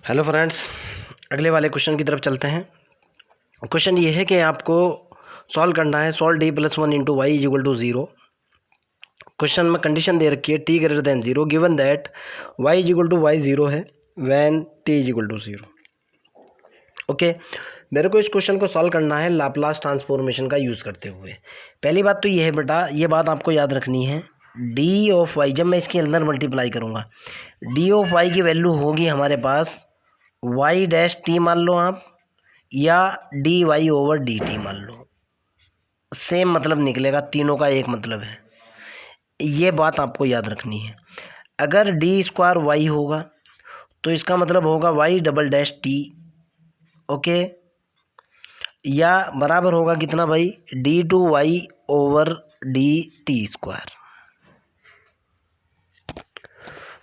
Hello friends, अगले वाले question की तरफ चलते हैं। क्वेश्चन ये है कि आपको सॉल्व करना है solve D plus one into Y is equal to zero. Question में कंडीशन दे रखी है T greater than zero given that Y is equal to Y zero है when T is equal to zero. Okay, मेरे को इस question को solve करना है लाप्लास ट्रांसफॉर्मेशन का यूज़ करते हुए। पहली बात तो ये है बेटा, ये बात आपको याद रखनी है, डी ऑफ वाई जब मैं इसके अंदर मल्टीप्लाई करूँगा, डी ऑफ वाई की वैल्यू होगी हमारे पास वाई डैश टी मान लो आप, या D Y over D T मान लो, सेम मतलब निकलेगा, तीनों का एक मतलब है। ये बात आपको याद रखनी है। अगर डी स्क्वायर वाई होगा तो इसका मतलब होगा Y double dash T, okay, या बराबर होगा कितना भाई, D two Y over D T square.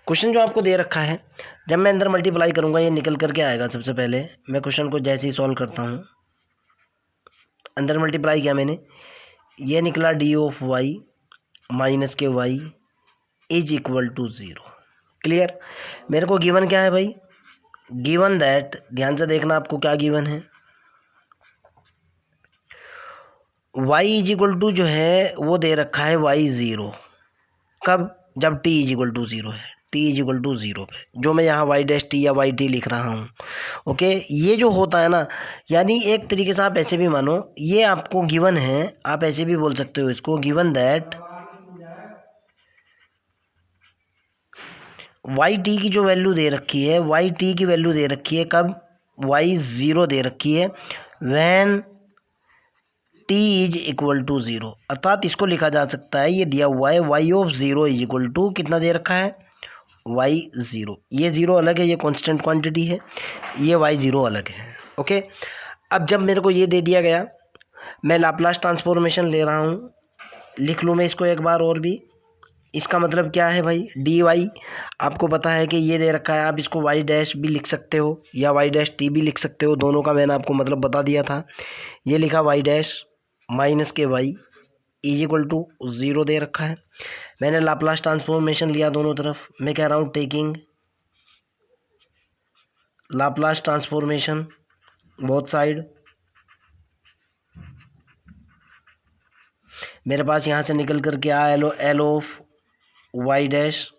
Question जो आपको दे रखा है, जब मैं अंदर मल्टीप्लाई करूंगा ये निकल करके आएगा। सबसे पहले मैं क्वेश्चन को जैसे ही सॉल्व करता हूँ, अंदर मल्टीप्लाई किया मैंने, ये निकला D of Y minus K Y is equal to zero. Clear. मेरे को गिवन क्या है भाई, गिवन दैट, ध्यान से देखना आपको क्या गिवन है, वाई इज इक्वल टू जो है वो दे रखा है वाई ज़ीरो। कब? जब T is equal to zero है, T is equal to zero पे, जो मैं यहाँ वाई डैश टी या वाई टी लिख रहा हूँ। ओके, ये जो होता है ना, यानी एक तरीके से आप ऐसे भी मानो, ये आपको गिवन है, आप ऐसे भी बोल सकते हो इसको, गिवन दैट वाई टी की जो वैल्यू दे रखी है, वाई टी की वैल्यू दे रखी है कब, वाई ज़ीरो दे रखी है when T is equal to zero. अर्थात इसको लिखा जा सकता है, ये दिया हुआ है Y of zero is equal to कितना दे रखा है, वाई ज़ीरो। ये ज़ीरो अलग है, ये कांस्टेंट क्वांटिटी है, ये वाई ज़ीरो अलग है। ओके, अब जब मेरे को ये दे दिया गया, मैं लाप्लास ट्रांसफॉर्मेशन ले रहा हूँ, लिख लूँ मैं इसको एक बार और भी। इसका मतलब क्या है भाई, डी वाई आपको पता है कि ये दे रखा है, आप इसको वाई डैश भी लिख सकते हो या वाई डैश टी भी लिख सकते हो, दोनों का मैंने आपको मतलब बता दिया था। ये लिखा Y dash minus K Y is equal to zero दे रखा है। मैंने लाप्लास ट्रांसफॉर्मेशन लिया दोनों तरफ, मैं कह रहा हूँ taking Laplace transformation both side. मेरे पास यहाँ से निकल कर के आया L of Y dash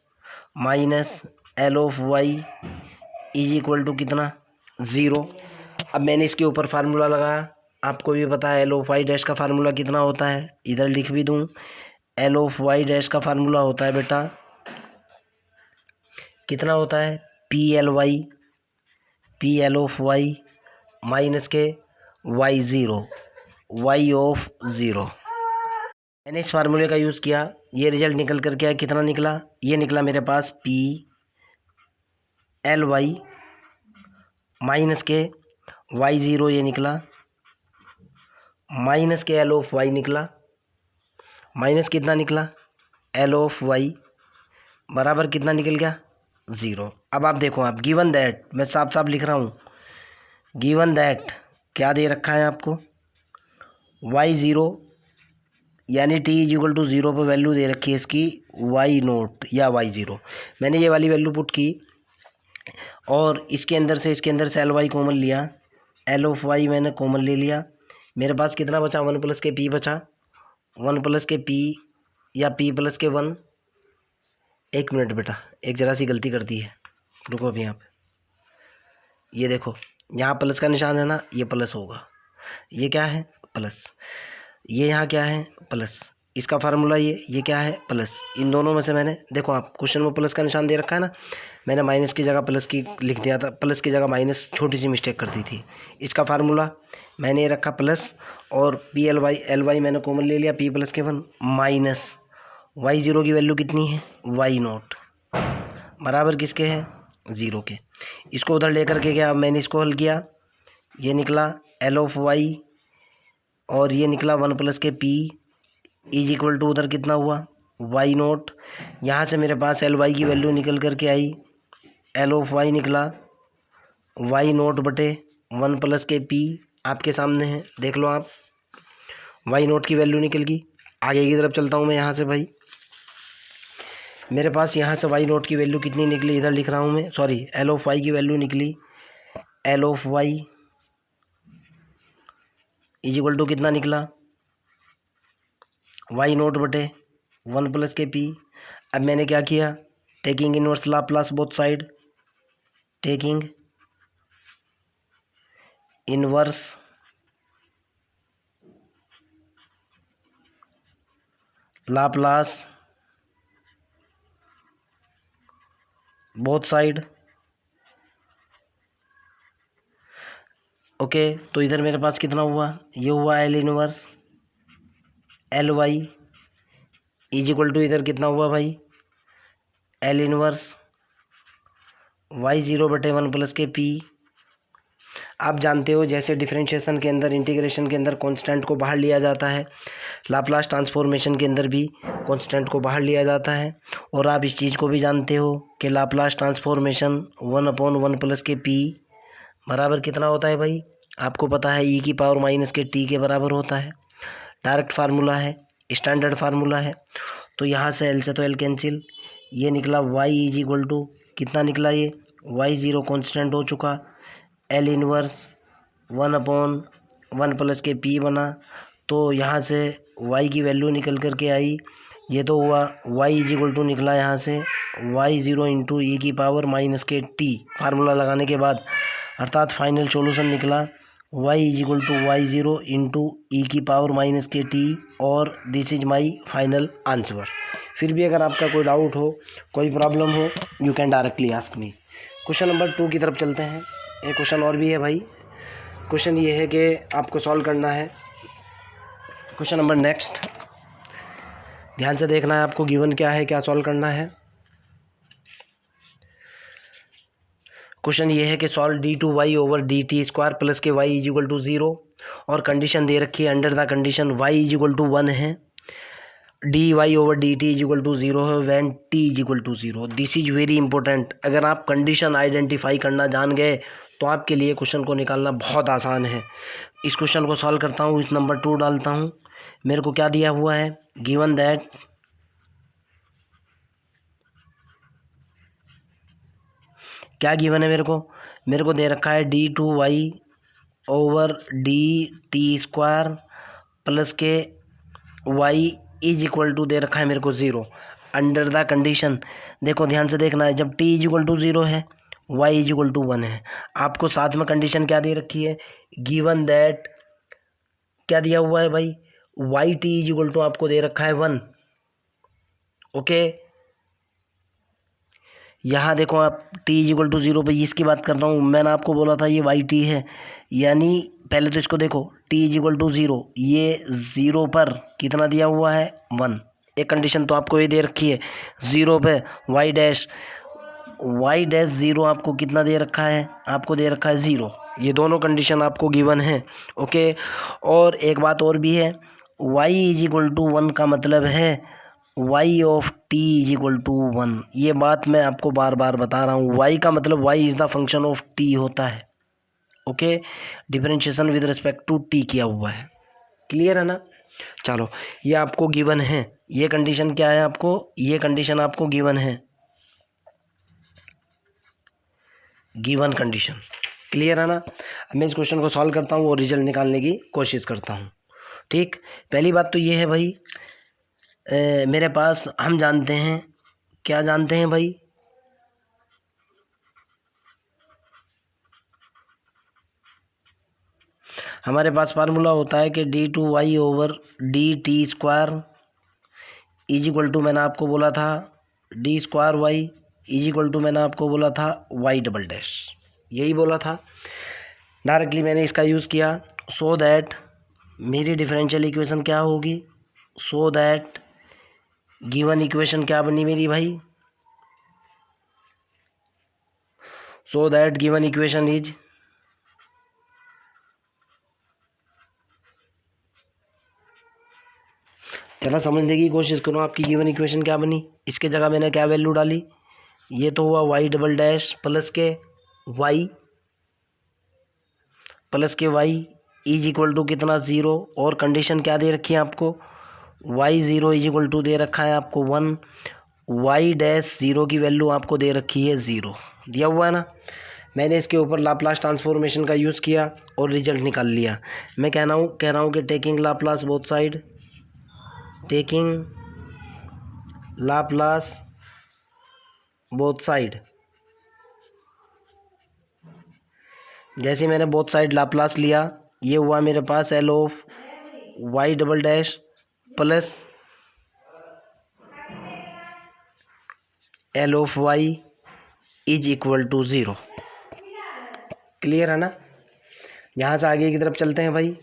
minus L of Y is equal to कितना, ज़ीरो। अब मैंने इसके ऊपर फार्मूला लगाया, आपको भी पता है एल ऑफ वाई डैश का फार्मूला कितना होता है, इधर लिख भी दूँ, एल ऑफ वाई डैश का फार्मूला होता है बेटा, कितना होता है, P L of Y minus K Y zero, Y of zero. मैंने इस फार्मूले का यूज़ किया, ये रिजल्ट निकल कर क्या, कितना निकला, ये निकला मेरे पास P L Y minus K Y zero, ये निकला माइनस के एल ऑफ वाई निकला, माइनस कितना निकला, एल ऑफ वाई बराबर कितना निकल गया, ज़ीरो। अब आप देखो, आप गिवन दैट, मैं साफ साफ लिख रहा हूँ, गिवन दैट क्या दे रखा है आपको, वाई ज़ीरो, यानी T is equal to zero पर वैल्यू दे रखी है इसकी वाई नोट या वाई ज़ीरो। मैंने ये वाली वैल्यू पुट की और इसके अंदर से एल वाई कॉमन लिया, एल ऑफ वाई मैंने कॉमन ले लिया, मेरे पास कितना बचा, वन प्लस के पी बचा, वन प्लस के पी या पी प्लस के वन। एक मिनट बेटा, एक ज़रा सी गलती कर दी है, रुको अभी। यहाँ पे ये देखो, यहाँ प्लस का निशान है ना, ये प्लस होगा, ये क्या है प्लस, ये यहाँ क्या है प्लस, इसका फार्मूला ये क्या है प्लस। इन दोनों में से मैंने, देखो आप क्वेश्चन में प्लस का निशान दे रखा है ना, मैंने माइनस की जगह प्लस की लिख दिया था, प्लस की जगह माइनस, छोटी सी मिस्टेक कर दी थी। इसका फार्मूला मैंने ये रखा प्लस, और पी एल वाई मैंने कॉमन ले लिया, पी प्लस के वन माइनस वाई ज़ीरो की वैल्यू कितनी है, वाई नोट बराबर किसके है, ज़ीरो के। इसको उधर लेकर के गया, मैंने इसको हल किया, ये निकला एल ऑफ वाई और ये निकला one plus K P is equal to उधर कितना हुआ, वाई नोट। यहाँ से मेरे पास एल वाई की वैल्यू निकल कर के आई, एल ऑफ वाई निकला वाई नोट बटे वन प्लस के पी, आपके सामने है, देख लो आप, वाई नोट की वैल्यू निकल गई। आगे की तरफ चलता हूँ मैं यहाँ से भाई, मेरे पास यहाँ से वाई नोट की वैल्यू कितनी निकली, इधर लिख रहा हूँ मैं, सॉरी, एल ऑफ वाई की वैल्यू निकली L of Y is equal to कितना निकला, वाई नोट बटे 1 प्लस के पी। अब मैंने क्या किया, taking inverse Laplace both side, taking inverse Laplace both side. Okay, तो इधर मेरे पास कितना हुआ, ये हुआ L inverse L Y is equal to इधर कितना हुआ भाई, L inverse Y 0/1 plus K P. आप जानते हो जैसे डिफरेंशिएशन के अंदर, इंटीग्रेशन के अंदर कांस्टेंट को बाहर लिया जाता है, लाप्लास ट्रांसफॉर्मेशन के अंदर भी कांस्टेंट को बाहर लिया जाता है। और आप इस चीज़ को भी जानते हो कि Laplace transformation 1/1 plus K P बराबर कितना होता है भाई, आपको पता है ई की पावर माइनस के टी के बराबर होता है। डायरेक्ट फार्मूला है, स्टैंडर्ड फार्मूला है। तो यहाँ से एल से तो एल कैंसिल, ये निकला वाई इज इक्वल टू कितना निकला, ये वाई 0 कॉन्स्टेंट हो चुका, L inverse 1/1 plus K P बना। तो यहाँ से y की वैल्यू निकल कर के आई, ये तो हुआ y इज इक्वल टू निकला यहाँ से वाई 0 इंटू ई की power minus K T formula लगाने के बाद, अर्थात फाइनल सॉल्यूशन निकला y is equal to Y 0 into E की पावर माइनस के टी, और this is my final answer. फिर भी अगर आपका कोई डाउट हो, कोई प्रॉब्लम हो, you can directly ask me. Question number 2 की तरफ चलते हैं। एक क्वेश्चन और भी है भाई। क्वेश्चन ये है कि आपको सॉल्व करना है। क्वेश्चन नंबर नेक्स्ट, ध्यान से देखना है आपको, गिवन क्या है, क्या सॉल्व करना है। क्वेश्चन ये है कि solve d/y/dt² plus K y is equal to 0, और कंडीशन दे रखी है, under the condition y is equal to 1 है, dy/dt इज इक्वल टू 0 है, when t is equal to 0। This is very important. अगर आप कंडीशन आइडेंटिफाई करना जान गए तो आपके लिए क्वेश्चन को निकालना बहुत आसान है। इस क्वेश्चन को सॉल्व करता हूँ, इस नंबर 2 डालता हूँ। मेरे को क्या दिया हुआ है, गिवन दैट क्या गिवन है, मेरे को दे रखा है d/y/dt² plus K y is equal to दे रखा है मेरे को 0, अंडर द कंडीशन। देखो ध्यान से देखना है, जब t इज इक्वल टू 0 है, y इज इक्वल टू 1 है, आपको साथ में कंडीशन क्या दे रखी है, गिवन दैट क्या दिया हुआ है भाई, y t is equal to आपको दे रखा है 1। ओके, यहाँ देखो आप t इज इक्वल टू 0 भाई, इसकी बात कर रहा हूँ। मैंने आपको बोला था ये वाई टी है, यानी पहले तो इसको देखो, t इज इक्वल टू 0, ये 0 पर कितना दिया हुआ है 1। एक कंडीशन तो आपको ये दे रखी है, 0 पे y'0 आपको कितना दे रखा है, आपको दे रखा है 0। ये दोनों कंडीशन आपको गिवन है। ओके, और एक बात और भी है, y इज इक्वल टू 1 का मतलब है y of t is equal to 1। ये बात मैं आपको बार बार बता रहा हूँ, y का मतलब y is the function of t होता है। Okay, differentiation with respect to t किया हुआ है, क्लियर है ना। चलो, ये आपको गिवन है, ये कंडीशन क्या है आपको, ये कंडीशन आपको गिवन है, गिवन कंडीशन, क्लियर है ना। अब मैं इस क्वेश्चन को सॉल्व करता हूँ और रिजल्ट निकालने की कोशिश करता हूँ। ठीक, पहली बात तो ये है भाई, मेरे पास हम जानते हैं, क्या जानते हैं भाई, हमारे पास फार्मूला होता है कि d/y/dt² इज इक्वल टू, मैंने आपको बोला था d² y is equal to, मैंने आपको बोला था y', यही बोला था। डायरेक्टली मैंने इसका यूज़ किया, सो दैट मेरी डिफरेंशियल इक्वेशन क्या होगी, सो दैट गिवन इक्वेशन क्या बनी मेरी भाई, so that given equation is, चलो समझने की कोशिश करो, आपकी गिवन इक्वेशन क्या बनी। इसके जगह मैंने क्या वैल्यू डाली, ये तो हुआ y' plus K y is equal to कितना 0, और कंडीशन क्या दे रखी है आपको, y'0 इज इक्वल टू दे रखा है आपको 1, y'0 की वैल्यू आपको दे रखी है 0, दिया हुआ है ना। मैंने इसके ऊपर लाप्लास ट्रांसफॉर्मेशन का यूज़ किया और रिजल्ट निकाल लिया। मैं कह रहा हूँ कि taking Laplace both side, taking Laplace both side, जैसे मैंने बोथ साइड लाप्लास लिया, ये हुआ मेरे पास L of Y double dash plus L of Y is equal to 0। Clear है ना। यहाँ से आगे की तरफ चलते हैं भाई।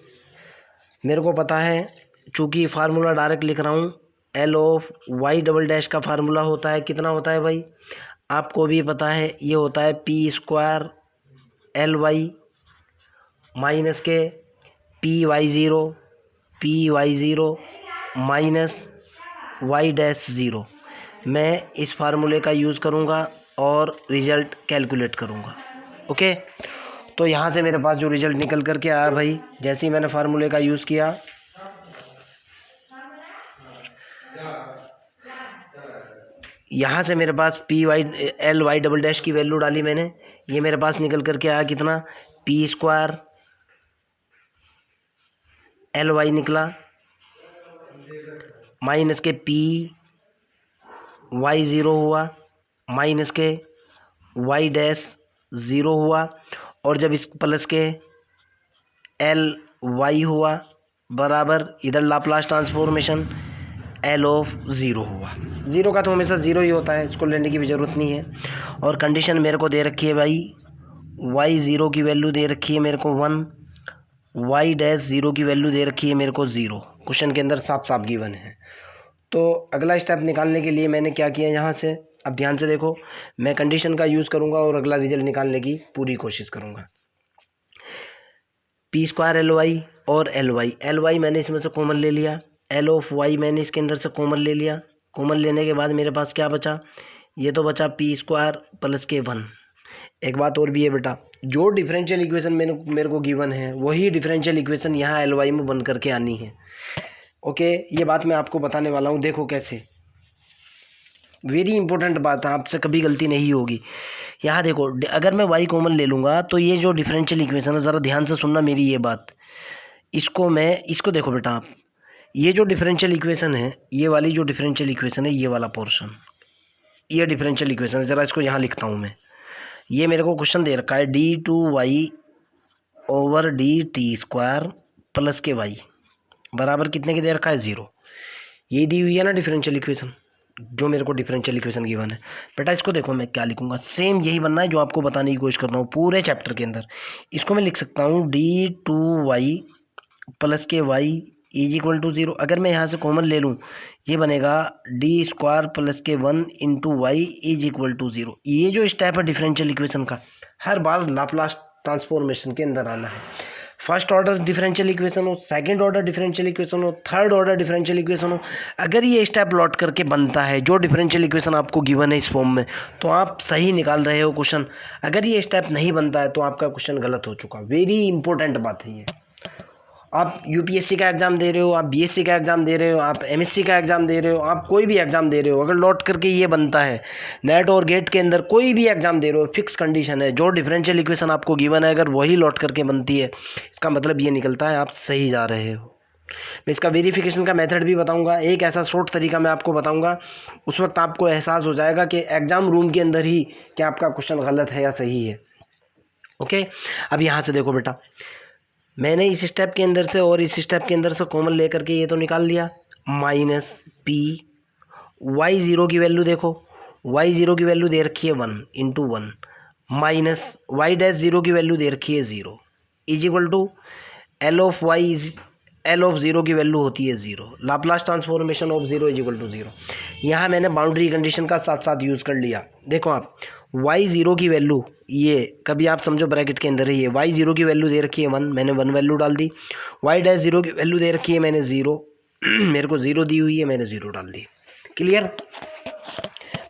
मेरे को पता है, चूँकि फार्मूला डायरेक्ट लिख रहा हूँ, L of Y double dash का फार्मूला होता है, कितना होता है भाई, आपको भी पता है, ये होता है P square L Y minus K P Y zero minus Y dash zero. मैं इस फार्मूले का यूज़ करूँगा और रिजल्ट कैलकुलेट करूँगा। ओके, तो यहाँ से मेरे पास जो रिजल्ट निकल करके आया भाई, जैसे ही मैंने फार्मूले का यूज़ किया, यहाँ से मेरे पास P Y L Y double dash की वैल्यू डाली मैंने, ये मेरे पास निकल करके आया कितना, पी स्क्वायर एल वाई निकला minus K P Y zero हुआ minus K Y dash zero हुआ, और जब इस प्लस के एल वाई हुआ बराबर इधर Laplace transformation L of zero हुआ। ज़ीरो का तो हमेशा ज़ीरो ही होता है, इसको लेने की भी ज़रूरत नहीं है। और कंडीशन मेरे को दे रखी है भाई, वाई ज़ीरो की वैल्यू दे रखी है मेरे को 1, वाई डैश ज़ीरो की वैल्यू दे रखी है मेरे को 0। क्वेश्चन के अंदर साफ साफ गिवन है। तो अगला स्टेप निकालने के लिए मैंने क्या किया, यहाँ से अब ध्यान से देखो, मैं कंडीशन का यूज़ करूँगा और अगला रिजल्ट निकालने की पूरी कोशिश करूँगा। पी स्क्वायर एल वाई और एल वाई मैंने इसमें से कॉमन ले लिया, एल ऑफ वाई मैंने इसके अंदर से कॉमन ले लिया। कॉमन लेने के बाद मेरे पास क्या बचा, ये तो बचा पी स्क्वायर प्लस के 1। एक बात और भी है बेटा, जो डिफरेंशियल इक्वेशन मेरे को गिवन है वही डिफरेंशियल इक्वेशन यहाँ एल वाई में बन करके आनी है। ओके, ये बात मैं आपको बताने वाला हूँ, देखो कैसे, वेरी इंपॉर्टेंट बात है, आपसे कभी गलती नहीं होगी। यहाँ देखो, अगर मैं वाई कॉमन ले लूँगा तो ये जो डिफरेंशियल इक्वेशन है, ज़रा ध्यान से सुनना मेरी ये बात, इसको देखो बेटा आप, ये जो डिफरेंशियल इक्वेशन है, ये वाली जो डिफरेंशियल इक्वेशन है, ये वाला पोर्शन, ये डिफरेंशियल इक्वेशन है, ज़रा इसको यहाँ लिखता हूँ मैं। ये मेरे को क्वेश्चन दे रखा है d2y over dt square plus K y बराबर कितने की दे रखा है, 0। यही दी हुई है ना डिफरेंशियल इक्वेशन, जो मेरे को डिफरेंशियल इक्वेशन गिवन है। बेटा इसको देखो मैं क्या लिखूंगा, सेम यही बनना है जो आपको बताने की कोशिश कर रहा हूँ पूरे चैप्टर के अंदर। इसको मैं लिख सकता हूँ d2y plus K y is equal to 0। अगर मैं यहाँ से कॉमन ले लूँ, ये बनेगा D square plus K 1 into Y is equal to 0। ये जो स्टेप है डिफरेंशियल इक्वेशन का, हर बार लाप्लास ट्रांसफॉर्मेशन के अंदर आना है। फर्स्ट ऑर्डर डिफरेंशियल इक्वेशन हो, सेकंड ऑर्डर डिफरेंशियल इक्वेशन हो, थर्ड ऑर्डर डिफरेंशियल इक्वेशन हो, अगर ये स्टेप लौट करके बनता है जो डिफरेंशियल इक्वेशन आपको गिवन है इस फॉर्म में, तो आप सही निकाल रहे हो क्वेश्चन। अगर ये स्टेप नहीं बनता है तो आपका क्वेश्चन गलत हो चुका। वेरी इंपॉर्टेंट बात है ये। आप यूपीएससी का एग्ज़ाम दे रहे हो, आप बीएससी का एग्ज़ाम दे रहे हो, आप एमएससी का एग्ज़ाम दे रहे हो, आप कोई भी एग्ज़ाम दे रहे हो, अगर लौट करके ये बनता है, नेट और गेट के अंदर कोई भी एग्ज़ाम दे रहे हो, फिक्स कंडीशन है, जो डिफरेंशियल इक्वेशन आपको गिवन है अगर वही लौट करके बनती है, इसका मतलब ये निकलता है आप सही जा रहे हो। मैं इसका वेरिफिकेशन का मेथड भी बताऊंगा, एक ऐसा शॉर्ट तरीका मैं आपको बताऊंगा, उस वक्त आपको एहसास हो जाएगा कि एग्ज़ाम रूम के अंदर ही क्या आपका क्वेश्चन गलत है या सही है। ओके, अब यहाँ से देखो बेटा, मैंने इस स्टेप के अंदर से और इस स्टेप के अंदर से कॉमन लेकर के ये तो निकाल लिया, माइनस पी वाई ज़ीरो की वैल्यू देखो, वाई ज़ीरो की वैल्यू दे रखी है 1 into 1 minus Y dash zero की वैल्यू दे रखी है 0 is equal to L of Y, L of zero की वैल्यू होती है 0, Laplace transformation of 0 is equal to 0। यहाँ मैंने बाउंड्री कंडीशन का साथ साथ यूज़ कर लिया। देखो आप, वाई ज़ीरो की वैल्यू, ये कभी आप समझो ब्रैकेट के अंदर ही है, वाई ज़ीरो की वैल्यू दे रखी है 1, मैंने 1 वैल्यू डाल दी। वाई डैश ज़ीरो की वैल्यू दे रखी है मैंने 0, मेरे को 0 दी हुई है, मैंने 0 डाल दी। क्लियर।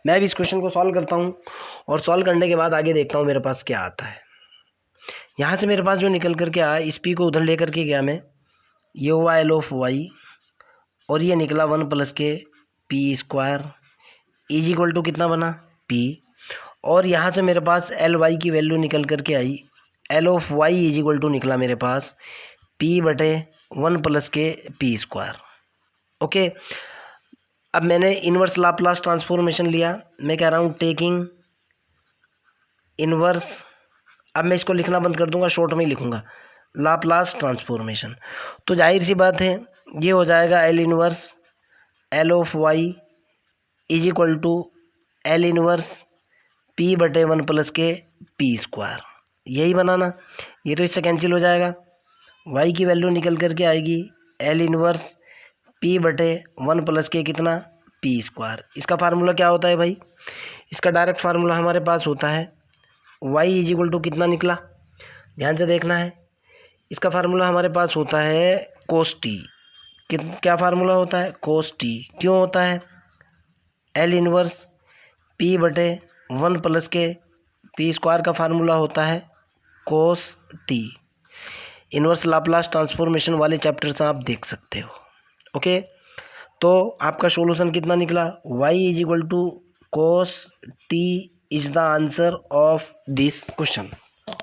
मैं भी इस क्वेश्चन को सॉल्व करता हूँ और सॉल्व करने के बाद आगे देखता हूँ मेरे पास क्या आता है। यहाँ से मेरे पास जो निकल करके आया, इस पी को उधर लेकर के गया मैं, ये हुआ एल ऑफ वाई और ये निकला 1 plus K P square is equal to कितना बना, पी, और यहाँ से मेरे पास एल वाई की वैल्यू निकल करके आई, L of Y is equal to निकला मेरे पास पी बटे 1 plus K P square. Okay, अब मैंने इन्वर्स लाप्लास ट्रांसफॉर्मेशन लिया, मैं कह रहा हूँ टेकिंग इन्वर्स, अब मैं इसको लिखना बंद कर दूंगा, शॉर्ट में ही लिखूंगा, लाप्लास ट्रांसफॉर्मेशन। तो जाहिर सी बात है ये हो जाएगा L inverse L of Y is equal to L inverse P बटे 1 प्लस के पी स्क्वायर। यही बनाना, ये तो इससे कैंसिल हो जाएगा, वाई की वैल्यू निकल करके आएगी एल इन्वर्स पी बटे 1 प्लस के कितना पी स्क्वायर। इसका फार्मूला क्या होता है भाई, इसका डायरेक्ट फार्मूला हमारे पास होता है वाई इज इक्वल टू कितना निकला, ध्यान से देखना है, इसका फार्मूला हमारे पास होता है कोस टी। क्या फार्मूला होता है, कोस टी। क्यों होता है, एल इन्वर्स पी बटे 1 प्लस के पी स्क्वायर का फार्मूला होता है cos t. Inverse Laplace transformation वाले चैप्टर्स आप देख सकते हो। ओके, तो आपका सॉल्यूशन कितना निकला, y is equal to cos T is the answer of this question.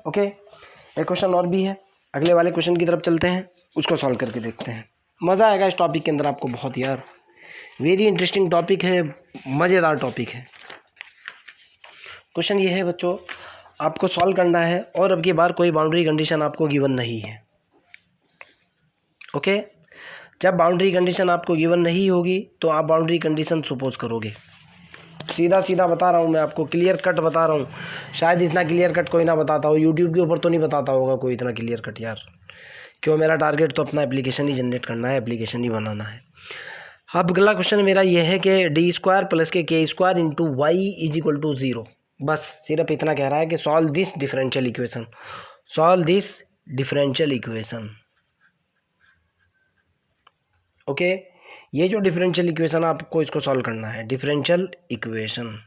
Okay, एक क्वेश्चन और भी है, अगले वाले क्वेश्चन की तरफ चलते हैं, उसको सॉल्व करके देखते हैं। मज़ा आएगा इस टॉपिक के अंदर आपको बहुत यार, वेरी इंटरेस्टिंग टॉपिक है, मज़ेदार टॉपिक है। क्वेश्चन ये है बच्चों, आपको सॉल्व करना है और अब की बार कोई बाउंड्री कंडीशन आपको गिवन नहीं है। ओके, जब बाउंड्री कंडीशन आपको गिवन नहीं होगी तो आप बाउंड्री कंडीशन सपोज करोगे। सीधा सीधा बता रहा हूँ मैं आपको, क्लियर कट बता रहा हूँ, शायद इतना क्लियर कट कोई ना बताता हो, यूट्यूब के ऊपर तो नहीं बताता होगा कोई इतना क्लियर कट यार, क्यों, मेरा टारगेट तो अपना एप्लीकेशन ही जनरेट करना है, एप्लीकेशन ही बनाना है। अब अगला क्वेश्चन मेरा ये है कि D square plus K square into Y is equal to 0, बस सिर्फ इतना कह रहा है कि solve this differential equation, solve this differential equation. Okay, ये जो डिफरेंशियल इक्वेशन आपको इसको सॉल्व करना है, डिफरेंशियल इक्वेशन।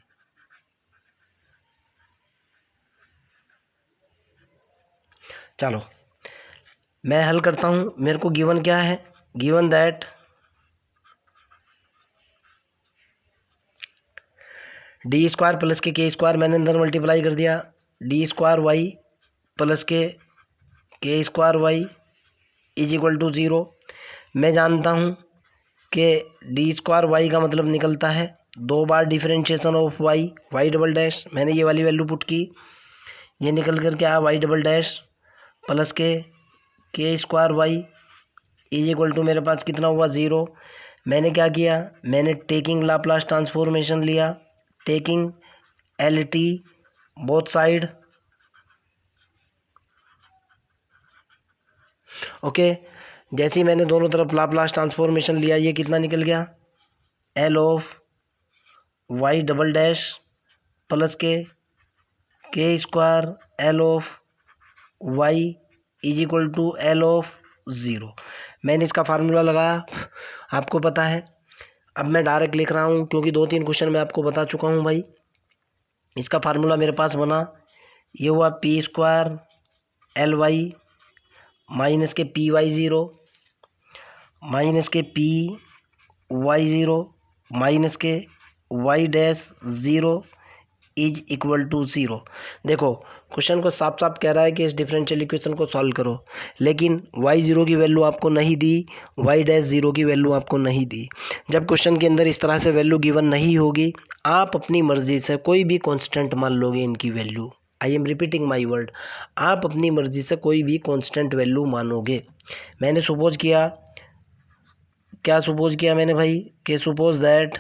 चलो मैं हल करता हूँ, मेरे को गिवन क्या है, given that D square plus K square मैंने अंदर मल्टीप्लाई कर दिया, D square Y plus K square Y is equal to 0। मैं जानता हूँ कि डी स्क्वायर वाई का मतलब निकलता है 2 बार differentiation of Y, Y double dash, मैंने ये वाली वैल्यू पुट की, ये निकल कर के आया Y double dash plus K square Y is equal to मेरे पास कितना हुआ 0। मैंने क्या किया, मैंने टेकिंग लाप्लास ट्रांसफॉर्मेशन लिया, taking L T both side. Okay, जैसे ही मैंने दोनों तरफ लाप्लास ट्रांसफॉर्मेशन लिया, ये कितना निकल गया, L of Y double dash plus K square L of Y is equal to L of 0। मैंने इसका फार्मूला लगाया, आपको पता है। अब मैं डायरेक्ट लिख रहा हूँ क्योंकि 2-3 क्वेश्चन मैं आपको बता चुका हूँ भाई। इसका फार्मूला मेरे पास बना, ये हुआ P square L Y minus K P Y 0 minus K P Y 0 minus K Y dash 0 is equal to 0। देखो क्वेश्चन को साफ साफ कह रहा है कि इस डिफरेंशियल इक्वेशन को सॉल्व करो, लेकिन y0 की वैल्यू आपको नहीं दी, y डैश 0 की वैल्यू आपको नहीं दी। जब क्वेश्चन के अंदर इस तरह से वैल्यू गिवन नहीं होगी, आप अपनी मर्जी से कोई भी कांस्टेंट मान लोगे इनकी value. I am repeating my word, आप अपनी मर्जी से कोई भी कांस्टेंट वैल्यू मानोगे। मैंने सपोज किया, क्या सपोज किया मैंने भाई, कि सपोज दैट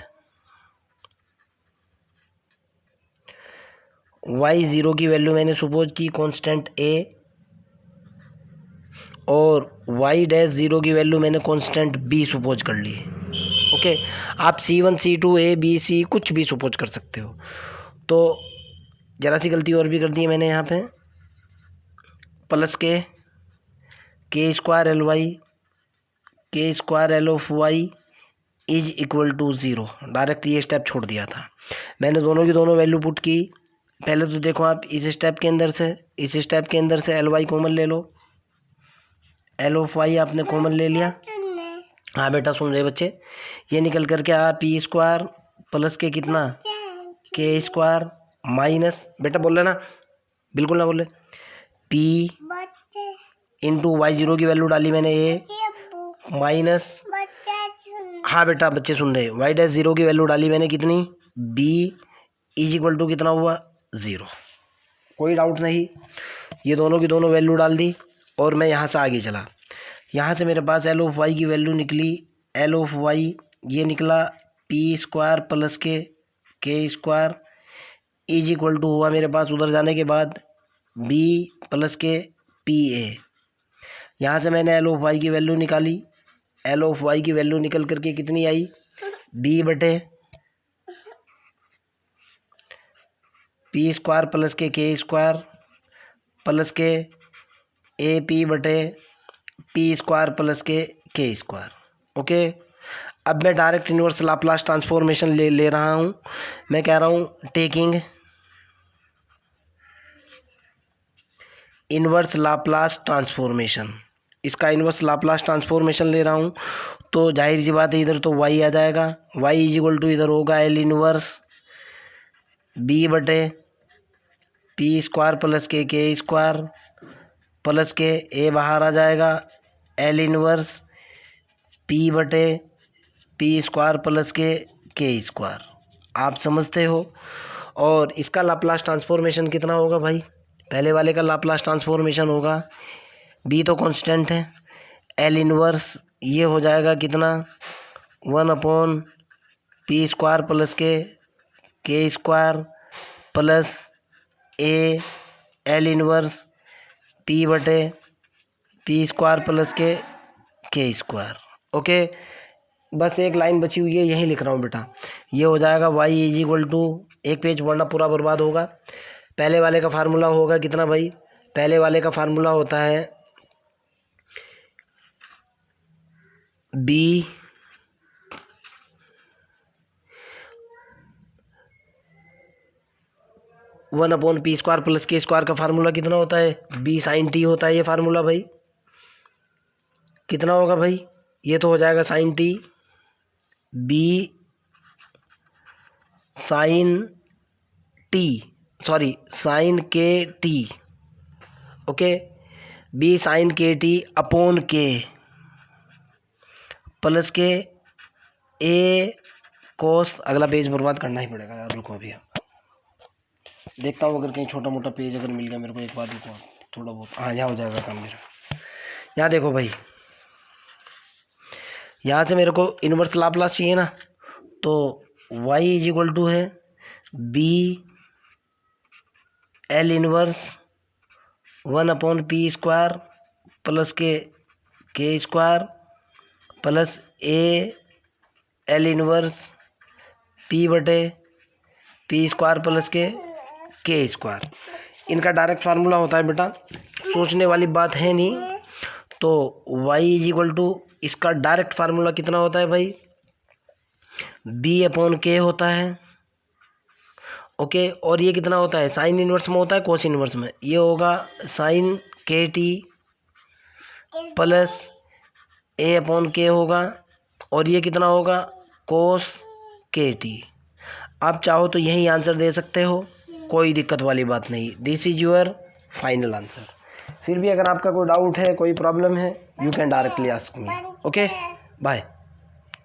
y0 की वैल्यू मैंने सपोज की कांस्टेंट a और y डैश 0 की वैल्यू मैंने कांस्टेंट b सपोज कर ली। ओके, आप c1 c2 a b c कुछ भी सपोज कर सकते हो। तो ज़रा सी गलती और भी कर दी मैंने यहाँ पे, plus K square L Y K square L of Y is equal to 0, direct ये स्टेप छोड़ दिया था। मैंने दोनों की दोनों वैल्यू पुट की। पहले तो देखो आप इस स्टेप के अंदर से एल वाई कॉमन ले लो, एल ऑफ वाई आपने कॉमन ले लिया। हाँ बेटा सुन रहे बच्चे, ये निकल करके आ पी स्क्वायर प्लस के कितना के स्क्वायर माइनस, बेटा बोल रहे ना, बिल्कुल ना बोले, पी इंटू वाई जीरो की वैल्यू डाली मैंने ए माइनस, हाँ बेटा बच्चे सुन रहे, वाई डैश जीरो की वैल्यू डाली मैंने कितनी, बी इज इक्वल टू कितना हुआ, 0। कोई डाउट नहीं, ये दोनों की दोनों वैल्यू डाल दी और मैं यहाँ से आगे चला। यहाँ से मेरे पास एल ऑफ वाई की वैल्यू निकली, एल ऑफ वाई ये निकला P square plus K square is equal to हुआ मेरे पास उधर जाने के बाद B plus K P A. यहाँ से मैंने एल ऑफ वाई की वैल्यू निकाली, एल ऑफ वाई की वैल्यू निकल करके कितनी आई, बी बटे P square plus K square plus K A P बटे P square plus K square. Okay, अब मैं डायरेक्ट इनवर्स लाप्लास ट्रांसफॉर्मेशन ले रहा हूँ। मैं कह रहा हूँ टेकिंग इनवर्स लाप्लास ट्रांसफॉर्मेशन, इसका इनवर्स लाप्लास ट्रांसफॉर्मेशन ले रहा हूँ तो जाहिर सी बात है इधर तो y आ जाएगा, y इज इक्वल टू इधर होगा एल इनवर्स b बटे P square plus K square plus के a बाहर आ जाएगा एल इनवर्स p बटे P square plus K square. आप समझते हो। और इसका लाप्लास ट्रांसफॉर्मेशन कितना होगा भाई, पहले वाले का लाप्लास ट्रांसफॉर्मेशन होगा, b तो कांस्टेंट है, एल इनवर्स ये हो जाएगा कितना 1 P square plus K square plus A L inverse p बटे P square plus K square. Okay, बस एक लाइन बची हुई है, यही लिख रहा हूँ बेटा, ये हो जाएगा y इज इक्वल टू, एक पेज वरना पूरा बर्बाद होगा। पहले वाले का फार्मूला होगा कितना भाई, पहले वाले का फार्मूला होता है B one upon P square plus K square का फार्मूला कितना होता है, बी साइन टी होता है ये फार्मूला भाई। कितना होगा भाई, ये तो हो जाएगा sine T, B sine T, sorry sine K T. Okay, B sine K T upon K plus K A कोस, अगला पेज बर्बाद करना ही पड़ेगा यार, रुको अभी देखता हूँ अगर कहीं छोटा मोटा पेज अगर मिल गया मेरे को, एक बार रुको थोड़ा बहुत, हाँ यहाँ हो जाएगा काम मेरा। यहाँ देखो भाई, यहाँ से मेरे को इनवर्स लाप्लास चाहिए ना, तो y इज इक्वल टू है B L inverse 1/p square plus K square plus A L inverse p बटे P square plus K square. इनका डायरेक्ट फार्मूला होता है बेटा, सोचने वाली बात है नहीं। तो y इज इक्वल टू, इसका डायरेक्ट फार्मूला कितना होता है भाई, b/k होता है। ओके, और ये कितना होता है, साइन इनवर्स में होता है कोस इनवर्स में, ये होगा sign K T plus a/k होगा, और ये कितना होगा कोस के टी। आप चाहो तो यही आंसर दे सकते हो, कोई दिक्कत वाली बात नहीं, this is your final answer. फिर भी अगर आपका कोई डाउट है, कोई प्रॉब्लम है, you can directly ask me. Okay, bye.